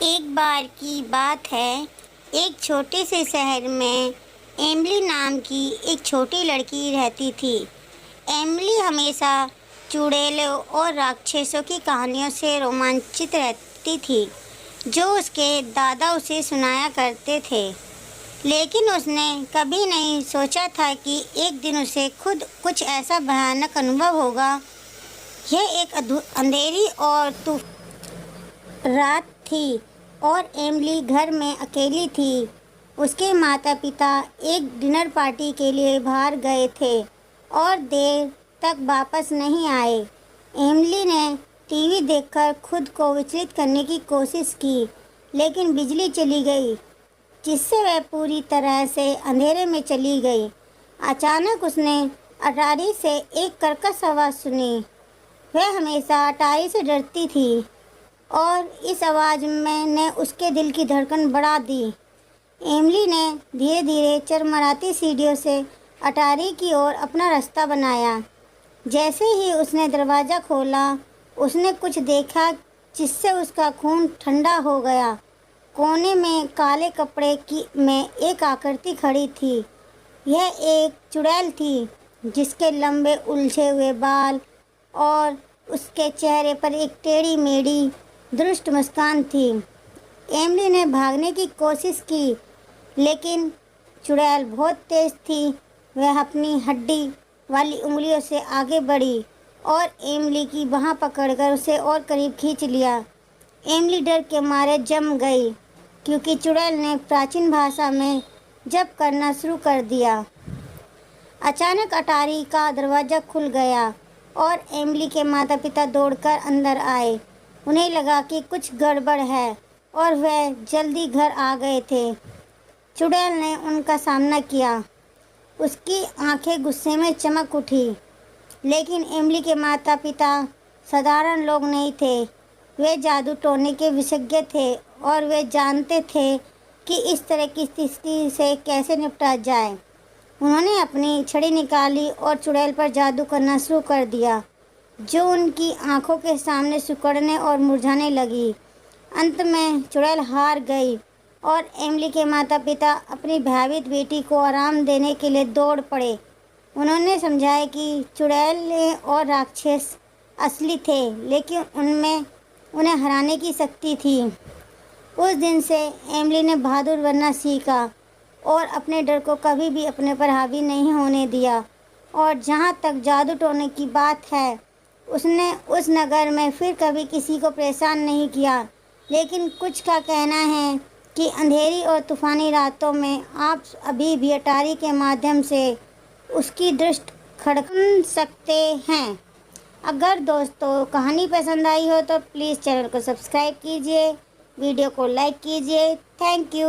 एक बार की बात है, एक छोटे से शहर में एमिली नाम की एक छोटी लड़की रहती थी। एमिली हमेशा चुड़ैलों और राक्षसों की कहानियों से रोमांचित रहती थी, जो उसके दादा उसे सुनाया करते थे। लेकिन उसने कभी नहीं सोचा था कि एक दिन उसे खुद कुछ ऐसा भयानक अनुभव होगा। यह एक अंधेरी और रात थी और एमिली घर में अकेली थी। उसके माता पिता एक डिनर पार्टी के लिए बाहर गए थे और देर तक वापस नहीं आए। एमिली ने टीवी देखकर खुद को विचलित करने की कोशिश की, लेकिन बिजली चली गई, जिससे वह पूरी तरह से अंधेरे में चली गई। अचानक उसने अटारी से एक कर्कश आवाज़ सुनी। वह हमेशा अटारी से डरती थी और इस आवाज़ ने उसके दिल की धड़कन बढ़ा दी। एमिली ने धीरे धीरे चरमराती सीढ़ियों से अटारी की ओर अपना रास्ता बनाया। जैसे ही उसने दरवाज़ा खोला, उसने कुछ देखा जिससे उसका खून ठंडा हो गया। कोने में काले कपड़े में एक आकृति खड़ी थी। यह एक चुड़ैल थी, जिसके लंबे उलझे हुए बाल और उसके चेहरे पर एक टेढ़ी मेढ़ी दुष्ट मुस्कान थी। एमिली ने भागने की कोशिश की, लेकिन चुड़ैल बहुत तेज थी। वह अपनी हड्डी वाली उंगलियों से आगे बढ़ी और एमिली की बाँह पकड़कर उसे और करीब खींच लिया। एमिली डर के मारे जम गई, क्योंकि चुड़ैल ने प्राचीन भाषा में जप करना शुरू कर दिया। अचानक अटारी का दरवाज़ा खुल गया और एमिली के माता पिता दौड़कर अंदर आए। उन्हें लगा कि कुछ गड़बड़ है और वह जल्दी घर आ गए थे। चुड़ैल ने उनका सामना किया। उसकी आंखें गुस्से में चमक उठी, लेकिन एमिली के माता पिता साधारण लोग नहीं थे। वे जादू टोने के विशेषज्ञ थे और वे जानते थे कि इस तरह की स्थिति से कैसे निपटा जाए। उन्होंने अपनी छड़ी निकाली और चुड़ैल पर जादू करना शुरू कर दिया, जो उनकी आंखों के सामने सिकुड़ने और मुरझाने लगी। अंत में चुड़ैल हार गई और एमिली के माता पिता अपनी भयभीत बेटी को आराम देने के लिए दौड़ पड़े। उन्होंने समझाया कि चुड़ैल और राक्षस असली थे, लेकिन उनमें उन्हें हराने की शक्ति थी। उस दिन से एमिली ने बहादुर बनना सीखा और अपने डर को कभी भी अपने पर हावी नहीं होने दिया। और जहाँ तक जादू टोने की बात है, उसने उस नगर में फिर कभी किसी को परेशान नहीं किया। लेकिन कुछ का कहना है कि अंधेरी और तूफ़ानी रातों में आप अभी भी अटारी के माध्यम से उसकी दृष्टि खड़क सकते हैं। अगर दोस्तों कहानी पसंद आई हो तो प्लीज़ चैनल को सब्सक्राइब कीजिए, वीडियो को लाइक कीजिए। Thank you.